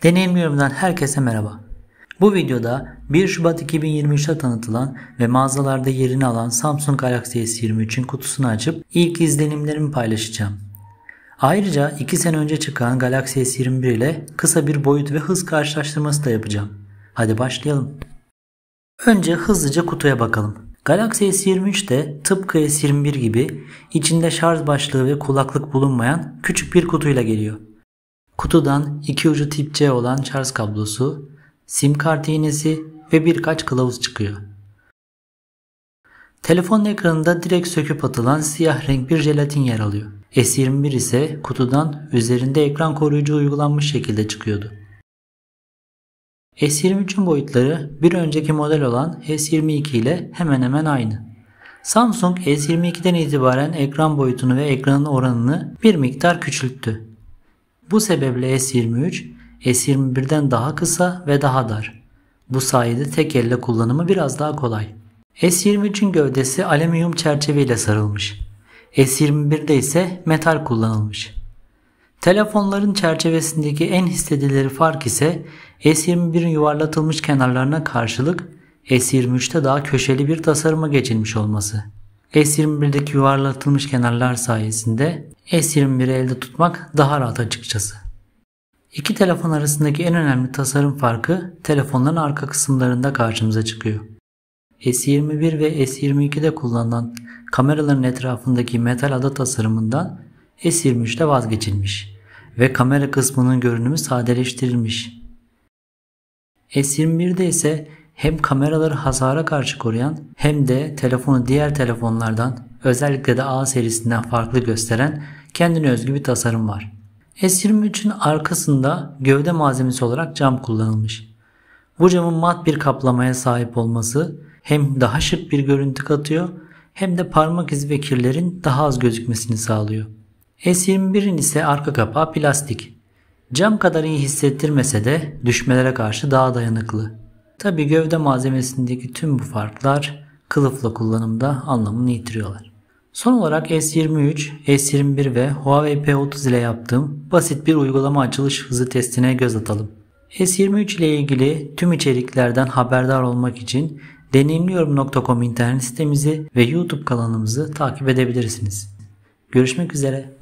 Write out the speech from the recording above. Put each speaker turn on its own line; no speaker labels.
Deneyimliyorum'dan herkese merhaba. Bu videoda 1 Şubat 2023'te tanıtılan ve mağazalarda yerini alan Samsung Galaxy S23'ün kutusunu açıp ilk izlenimlerimi paylaşacağım. Ayrıca 2 sene önce çıkan Galaxy S21 ile kısa bir boyut ve hız karşılaştırması da yapacağım. Hadi başlayalım. Önce hızlıca kutuya bakalım. Galaxy S23 de tıpkı S21 gibi içinde şarj başlığı ve kulaklık bulunmayan küçük bir kutuyla geliyor. Kutudan iki ucu tip C olan şarj kablosu, sim kart iğnesi ve birkaç kılavuz çıkıyor. Telefonun ekranında direkt söküp atılan siyah renk bir jelatin yer alıyor. S21 ise kutudan üzerinde ekran koruyucu uygulanmış şekilde çıkıyordu. S23'ün boyutları bir önceki model olan S22 ile hemen hemen aynı. Samsung S22'den itibaren ekran boyutunu ve ekranın oranını bir miktar küçülttü. Bu sebeple S23, S21'den daha kısa ve daha dar. Bu sayede tek elle kullanımı biraz daha kolay. S23'ün gövdesi alüminyum çerçeve ile sarılmış. S21'de ise metal kullanılmış. Telefonların çerçevesindeki en hissedilir fark ise S21'in yuvarlatılmış kenarlarına karşılık S23'te daha köşeli bir tasarıma geçilmiş olması. S21'deki yuvarlatılmış kenarlar sayesinde S21'i elde tutmak daha rahat açıkçası. İki telefon arasındaki en önemli tasarım farkı telefonların arka kısımlarında karşımıza çıkıyor. S21 ve S22'de kullanılan kameraların etrafındaki metal ada tasarımından S23'te vazgeçilmiş ve kamera kısmının görünümü sadeleştirilmiş. S21'de ise hem kameraları hasara karşı koruyan hem de telefonu diğer telefonlardan, özellikle de A serisinden farklı gösteren kendine özgü bir tasarım var. S23'ün arkasında gövde malzemesi olarak cam kullanılmış. Bu camın mat bir kaplamaya sahip olması hem daha şık bir görüntü katıyor hem de parmak izi ve kirlerin daha az gözükmesini sağlıyor. S21'in ise arka kapağı plastik. Cam kadar iyi hissettirmese de düşmelere karşı daha dayanıklı. Tabi gövde malzemesindeki tüm bu farklar kılıfla kullanımda anlamını yitiriyorlar. Son olarak S23, S21 ve Huawei P30 ile yaptığım basit bir uygulama açılış hızı testine göz atalım. S23 ile ilgili tüm içeriklerden haberdar olmak için deneyimliyorum.com internet sitemizi ve YouTube kanalımızı takip edebilirsiniz. Görüşmek üzere.